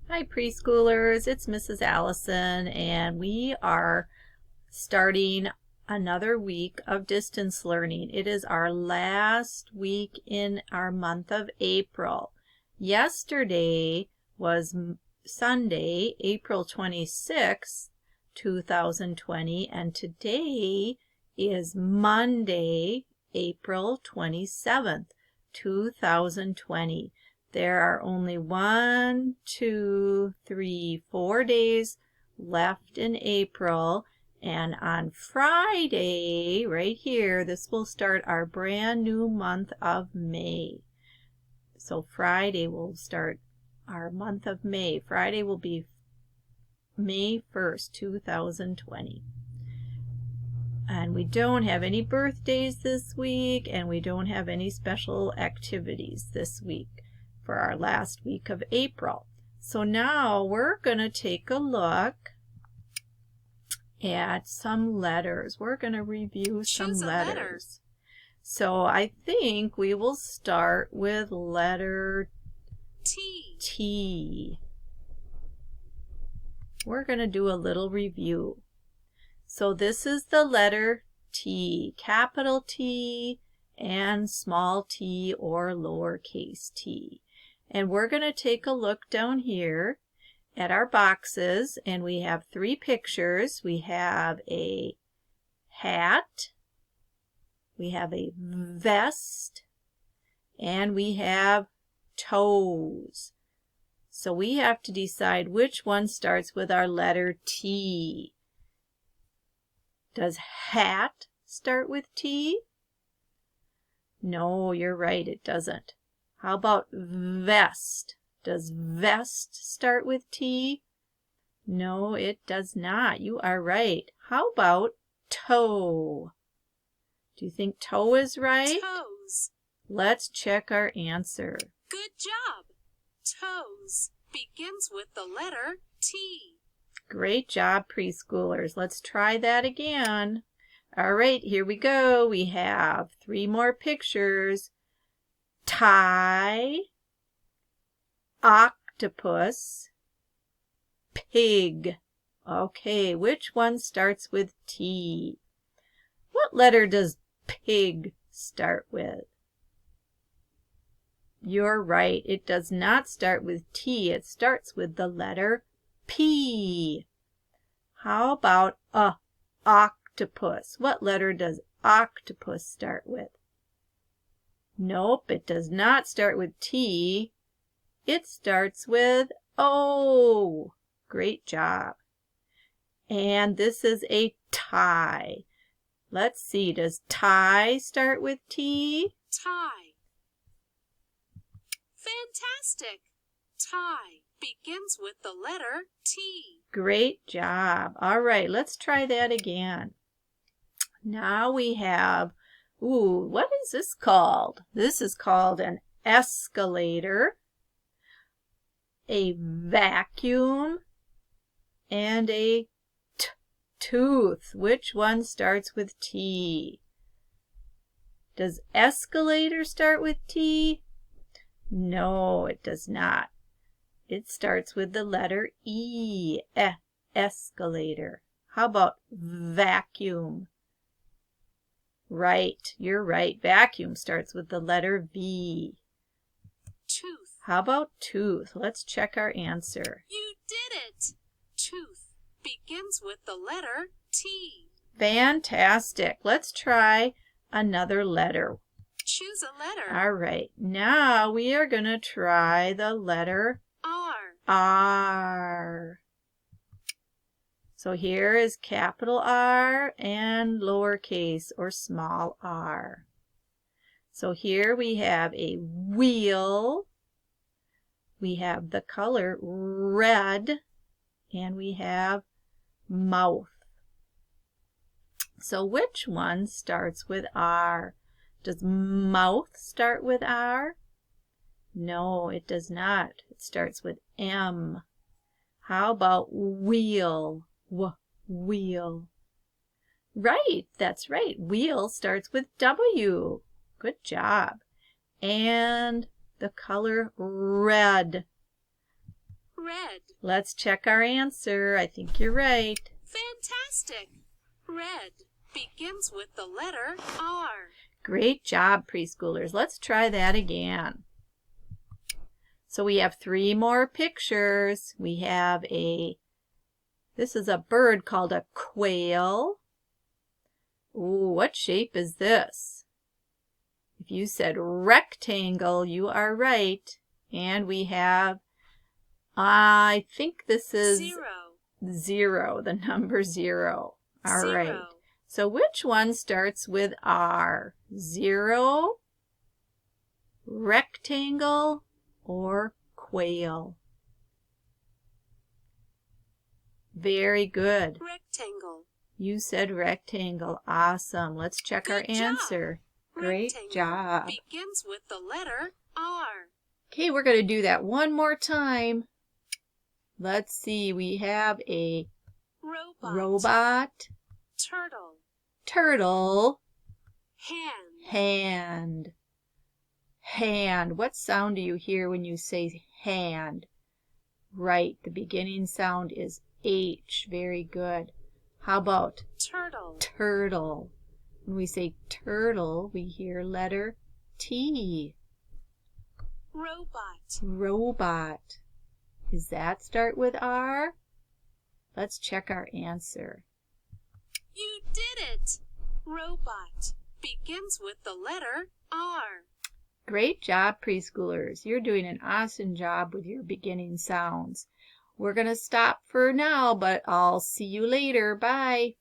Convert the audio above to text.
Hi preschoolers, it's Mrs. Allison and we are starting another week of distance learning. It is our last week in our month of April. Yesterday was Sunday, April 26th, 2020, and today is Monday, April 27th, 2020. There are only 4 days left in April, and on Friday, right here, this will start our brand new month of May. So Friday will start our month of May. Friday will be May 1st, 2020. And we don't have any birthdays this week, and we don't have any special activities this week for our last week of April. So now we're going to take a look at some letters. We're going to review some letters. So I think we will start with letter T. We're going to do a little review. So this is the letter T, capital T and small t or lowercase t. And we're going to take a look down here at our boxes, and we have 3 pictures. We have a hat, we have a vest, and we have toes. So we have to decide which one starts with our letter T. Does hat start with T? No, you're right, it doesn't. How about vest? Does vest start with T? No, it does not. You are right. How about toe? Do you think toe is right? Toes. Let's check our answer. Good job. Toes begins with the letter T. Great job, preschoolers. Let's try that again. All right, here we go. We have 3 more pictures. Tie, octopus, pig. Okay, which one starts with T? What letter does pig start with? You're right, it does not start with T. It starts with the letter P. How about octopus? What letter does octopus start with? Nope, it does not start with T. It starts with O. Great job. And this is a tie. Let's see, does tie start with T? Tie. Fantastic. Tie begins with the letter T. Great job. All right, let's try that again. Now we have, what is this called? This is called an escalator, a vacuum, and a tooth. Which one starts with T? Does escalator start with T? No, it does not. It starts with the letter E, escalator. How about vacuum? Right, you're right. Vacuum starts with the letter V. Tooth. How about tooth? Let's check our answer. You did it. Tooth begins with the letter T. Fantastic. Let's try another letter. Choose a letter. All right, now we are going to try the letter R. R. So here is capital R and lowercase or small r. So here we have a wheel, we have the color red, and we have mouth. So which one starts with R? Does mouth start with R? No, it does not. It starts with M. How about wheel? Wheel. Right, that's right. Wheel starts with W. Good job. And the color red. Red. Let's check our answer. I think you're right. Fantastic. Red begins with the letter R. Great job, preschoolers. Let's try that again. So we have 3 more pictures. We have this is a bird called a quail. Ooh, what shape is this? If you said rectangle, you are right. And we have, I think this is 0, the number 0. All right. So which one starts with R? 0, rectangle, or quail? Very good. Rectangle. You said rectangle. Awesome. Let's check our answer. Great job. Begins with the letter R. Okay, we're going to do that one more time. Let's see. We have a robot, turtle, hand. What sound do you hear when you say hand? Right, the beginning sound is H. Very good. How about turtle? When we say turtle, we hear letter T. Robot. Does that start with R? Let's check our answer. You did it! Robot begins with the letter R. Great job, preschoolers. You're doing an awesome job with your beginning sounds. We're going to stop for now, but I'll see you later. Bye.